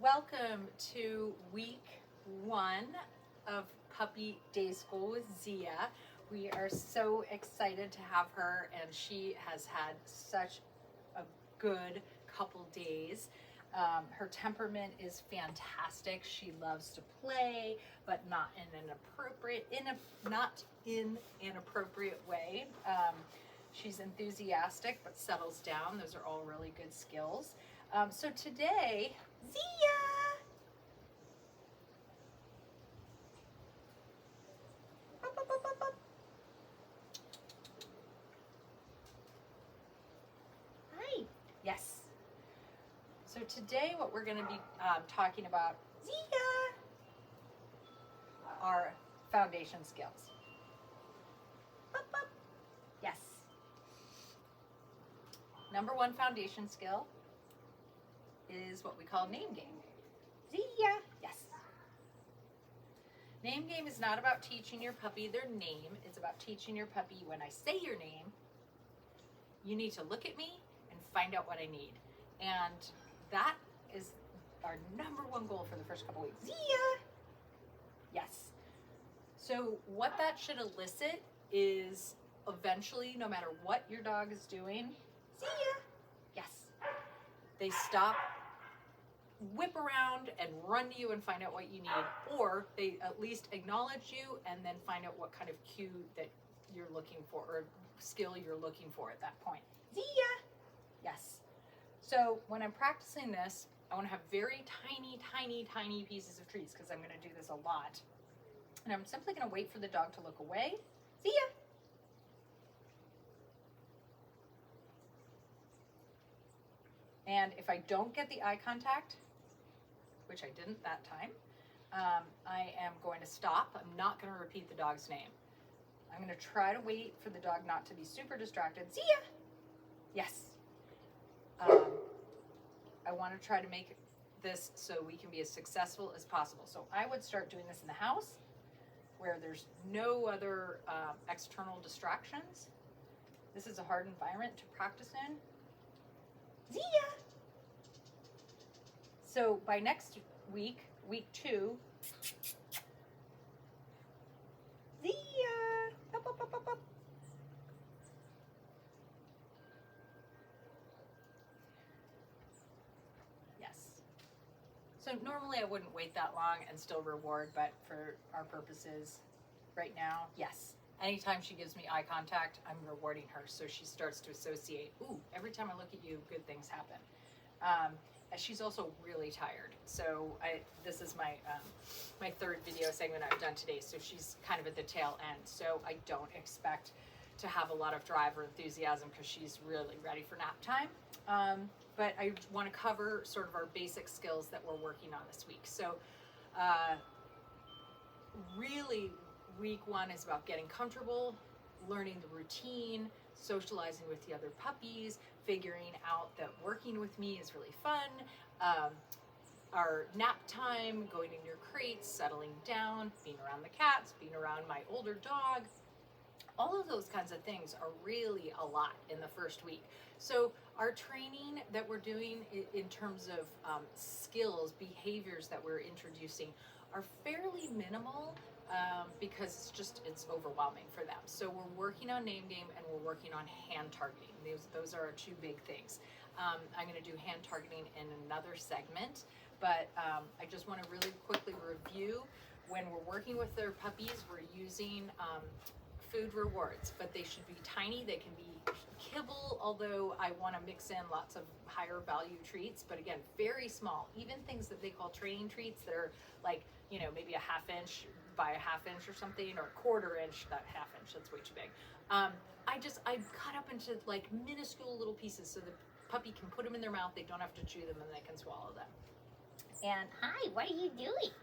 welcome to week 1 of Puppy Day School with Zia. We are so excited to have her, and she has had such a good couple days. Her temperament is fantastic. She loves to play, but not in an appropriate way. She's enthusiastic but settles down. Those are all really good skills. So today, Zia! Up, up, up, up, up. Hi. Yes. So today what we're going to be talking about, Zia, are foundation skills. Up, up. Yes. Number 1 foundation skill is what we call name game. Zia, yes. Name game is not about teaching your puppy their name. It's about teaching your puppy, when I say your name, you need to look at me and find out what I need. And that is our number 1 goal for the first couple weeks. Zia! Yes. So what that should elicit is eventually, no matter what your dog is doing, Zia! Yes. They stop, whip around, and run to you and find out what you need, or they at least acknowledge you and then find out what kind of cue that you're looking for, or skill you're looking for at that point. Zia! Yes. So when I'm practicing this, I want to have very tiny pieces of treats, because I'm going to do this a lot. And I'm simply going to wait for the dog to look away. Zia! And if I don't get the eye contact, which I didn't that time, I am going to stop. I'm not going to repeat the dog's name. I'm going to try to wait for the dog not to be super distracted. Zia! Yes. I want to try to make this so we can be as successful as possible. So I would start doing this in the house where there's no other external distractions. This is a hard environment to practice in. Zia! So by next week, week 2, Zia! Up, up, up, up, up. Yes. So normally I wouldn't wait that long and still reward, but for our purposes right now, yes. Anytime she gives me eye contact, I'm rewarding her, so she starts to associate, ooh, every time I look at you, good things happen. And she's also really tired. So this is my my 3rd video segment I've done today, so she's kind of at the tail end. So I don't expect to have a lot of drive or enthusiasm, because she's really ready for nap time. But I want to cover sort of our basic skills that we're working on this week. So really, week 1 is about getting comfortable, learning the routine, socializing with the other puppies, figuring out that working with me is really fun, our nap time, going in your crates, settling down, being around the cats, being around my older dog. All of those kinds of things are really a lot in the first week. So our training that we're doing in terms of skills, behaviors that we're introducing are fairly minimal, because it's overwhelming for them. So we're working on name game, and we're working on hand targeting. Those are our 2 big things. I'm going to do hand targeting in another segment, but I just want to really quickly review. When we're working with their puppies, we're using food rewards, but they should be tiny. They can be kibble, although I want to mix in lots of higher value treats, but again, very small. Even things that they call training treats that are like, maybe a 1/2 inch by a 1/2 inch or something, or 1/4 inch, not 1/2 inch, that's way too big. I cut up into like minuscule little pieces so the puppy can put them in their mouth, they don't have to chew them, and they can swallow them. And hi, what are you doing?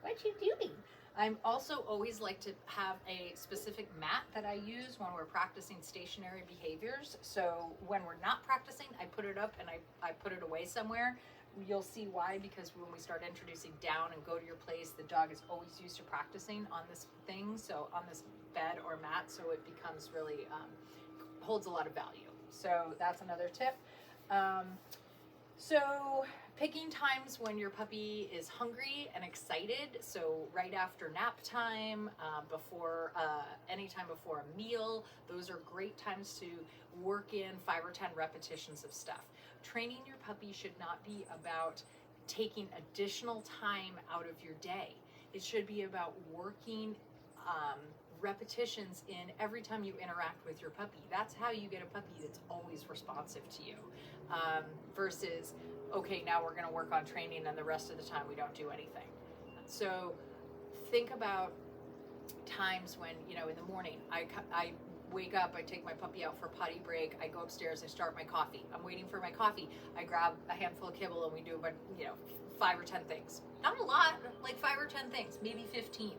What you doing? I'm also always like to have a specific mat that I use when we're practicing stationary behaviors. So when we're not practicing, I put it up and I put it away somewhere. You'll see why, because when we start introducing down and go to your place, the dog is always used to practicing on this thing, so on this bed or mat, so it becomes really, holds a lot of value. So that's another tip. So picking times when your puppy is hungry and excited. So right after nap time, before anytime before a meal, those are great times to work in 5 or 10 repetitions of stuff. Training your puppy should not be about taking additional time out of your day. It should be about working repetitions in every time you interact with your puppy. That's how you get a puppy that's always responsive to you. Versus, okay, now we're going to work on training and the rest of the time we don't do anything. So think about times when, you know, in the morning, I wake up, I take my puppy out for a potty break, I go upstairs, I start my coffee. I'm waiting for my coffee. I grab a handful of kibble and we do, 5 or 10 things. Not a lot, like 5 or 10 things, maybe 15.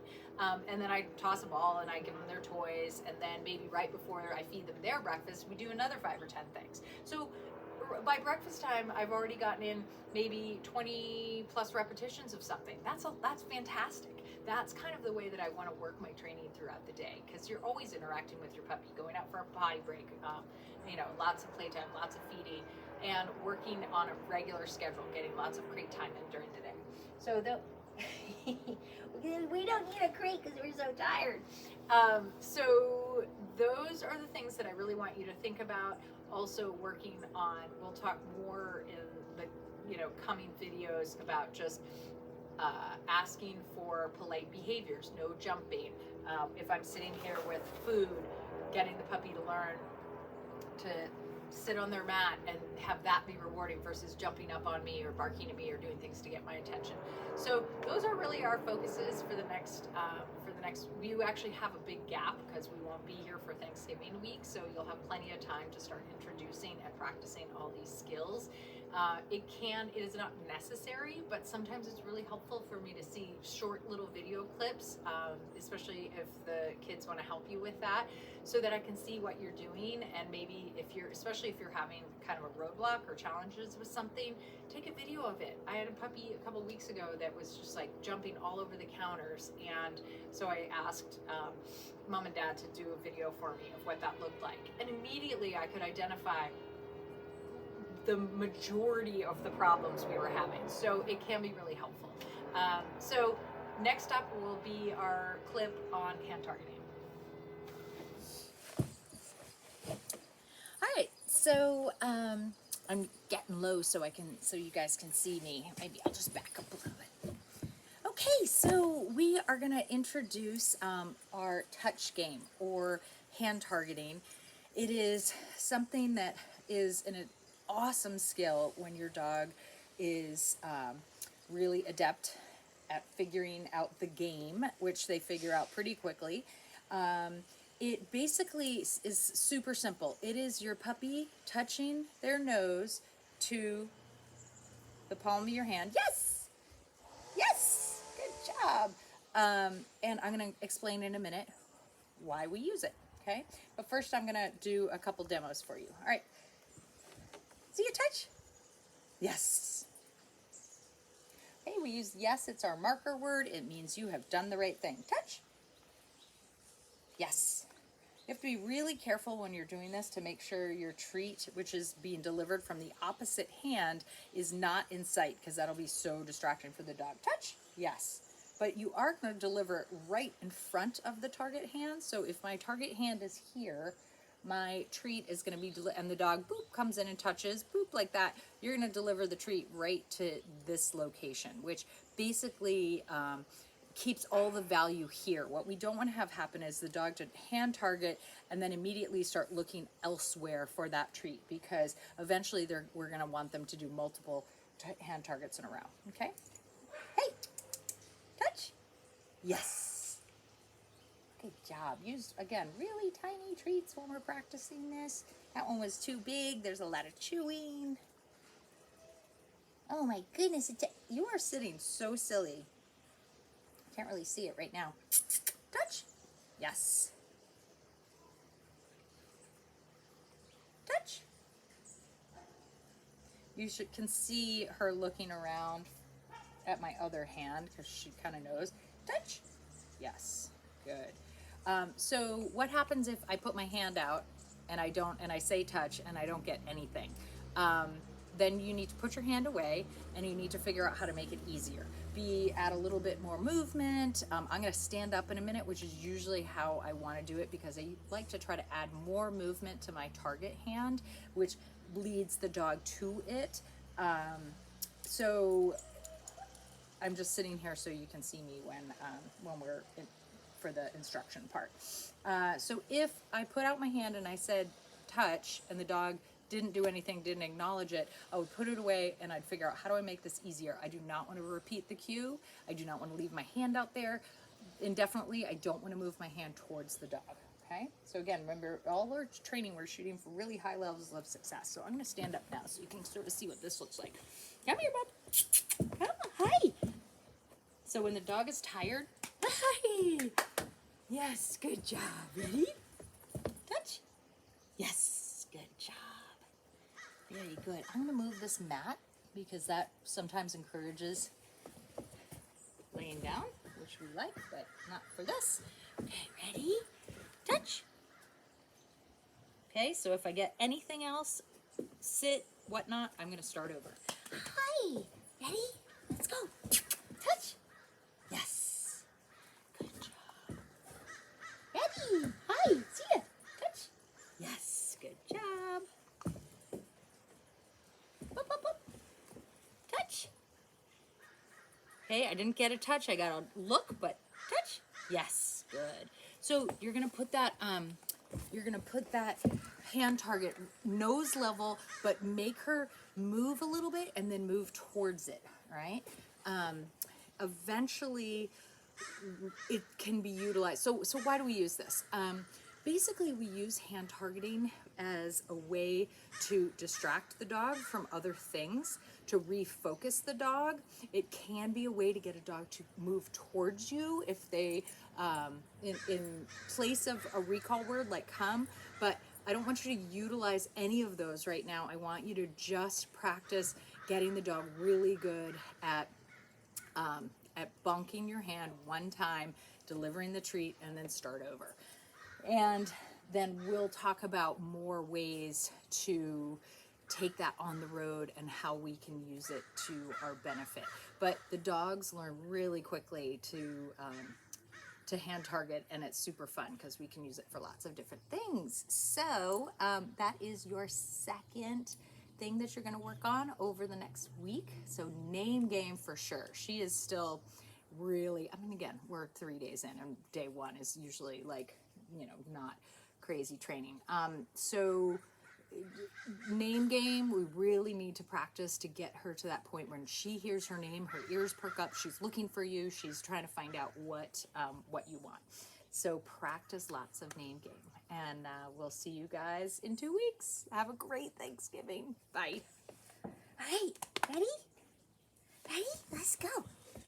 And then I toss a ball and I give them their toys. And then maybe right before I feed them their breakfast, we do another 5 or 10 things. So by breakfast time, I've already gotten in maybe 20 plus repetitions of something. That's fantastic. That's kind of the way that I want to work my training throughout the day, because you're always interacting with your puppy, going out for a potty break, lots of playtime, lots of feeding, and working on a regular schedule, getting lots of crate time in during the day. So we don't need a crate because we're so tired. So those are the things that I really want you to think about. Also working on, we'll talk more in the coming videos about just asking for polite behaviors, no jumping. If I'm sitting here with food, getting the puppy to learn to sit on their mat and have that be rewarding versus jumping up on me or barking at me or doing things to get my attention. So those are really our focuses for the next we actually have a big gap because we won't be here for Thanksgiving week, so you'll have plenty of time to start introducing and practicing all these skills. It is not necessary, but sometimes it's really helpful for me to see short little video clips, especially if the kids want to help you with that, so that I can see what you're doing. And maybe especially if you're having kind of a roadblock or challenges with something, take a video of it. I had a puppy a couple weeks ago that was just like jumping all over the counters, and so I asked mom and dad to do a video for me of what that looked like, and immediately I could identify the majority of the problems we were having. So it can be really helpful. So next up will be our clip on hand targeting. All right, so I'm getting low so you guys can see me. Maybe I'll just back up a little bit. Okay, so we are gonna introduce our touch game, or hand targeting. It is something that is an awesome skill when your dog is really adept at figuring out the game, which they figure out pretty quickly. It basically is super simple. It is your puppy touching their nose to the palm of your hand. Yes! Yes! Good job! And I'm going to explain in a minute why we use it, okay? But first I'm going to do a couple demos for you. All right. See a touch? Yes. Okay, we use yes, it's our marker word. It means you have done the right thing. Touch. Yes. You have to be really careful when you're doing this to make sure your treat, which is being delivered from the opposite hand, is not in sight, because that'll be so distracting for the dog. Touch. Yes. But you are going to deliver it right in front of the target hand. So if my target hand is here, my treat is going to be, and the dog, boop, comes in and touches, boop, like that, you're going to deliver the treat right to this location, which basically keeps all the value here. What we don't want to have happen is the dog to hand target and then immediately start looking elsewhere for that treat, because eventually we're going to want them to do multiple hand targets in a row. Okay? Hey! Touch! Yes! Good job. Use, again, really tiny treats when we're practicing this. That one was too big. There's a lot of chewing. Oh my goodness. You are sitting so silly. Can't really see it right now. Touch. Yes. Touch. You can see her looking around at my other hand because she kind of knows. Touch. Yes. Good. So what happens if I put my hand out and I say touch and I don't get anything? then you need to put your hand away and you need to figure out how to make it easier. Add a little bit more movement. I'm going to stand up in a minute, which is usually how I want to do it, because I like to try to add more movement to my target hand, which leads the dog to it. So I'm just sitting here so you can see me when we're for the instruction part. So if I put out my hand and I said touch and the dog didn't do anything, didn't acknowledge it, I would put it away and I'd figure out, how do I make this easier? I do not want to repeat the cue. I do not want to leave my hand out there indefinitely. I don't want to move my hand towards the dog. Okay, so again, remember, all our training, we're shooting for really high levels of success. So I'm going to stand up now so you can sort of see what this looks like. Come here, bud. Come on. Hi. So when the dog is tired, hi. Yes, good job. Ready? Touch. Yes, good job. Very good. I'm going to move this mat because that sometimes encourages laying down, which we like, but not for this. Okay, ready? Touch. Okay, so if I get anything else, sit, whatnot, I'm going to start over. Hi. Ready? Let's go. Touch. Yes. Good job. Ready? Hi. See ya. Touch. Yes. Good job. Boop, boop, boop. Touch. Okay, I didn't get a touch. I got a look, but touch. Yes. Good. So you're gonna put that hand target nose level, but make her move a little bit and then move towards it. Right? Eventually, it can be utilized. So why do we use this? Basically, we use hand targeting as a way to distract the dog from other things, to refocus the dog. It can be a way to get a dog to move towards you if they, in place of a recall word like come, but I don't want you to utilize any of those right now. I want you to just practice getting the dog really good at bunking your hand one time, delivering the treat, and then start over. And then we'll talk about more ways to take that on the road and how we can use it to our benefit. But the dogs learn really quickly to hand target, and it's super fun because we can use it for lots of different things. So that is your second thing that you're going to work on over the next week. So name game for sure. She is still really, I mean, again, we're 3 days in, and day one is usually like, not crazy training. So name game, we really need to practice to get her to that point when she hears her name, her ears perk up, she's looking for you, she's trying to find out what you want. So practice lots of name game, and we'll see you guys in 2 weeks. Have a great Thanksgiving. Bye. All right, ready? Ready? Let's go.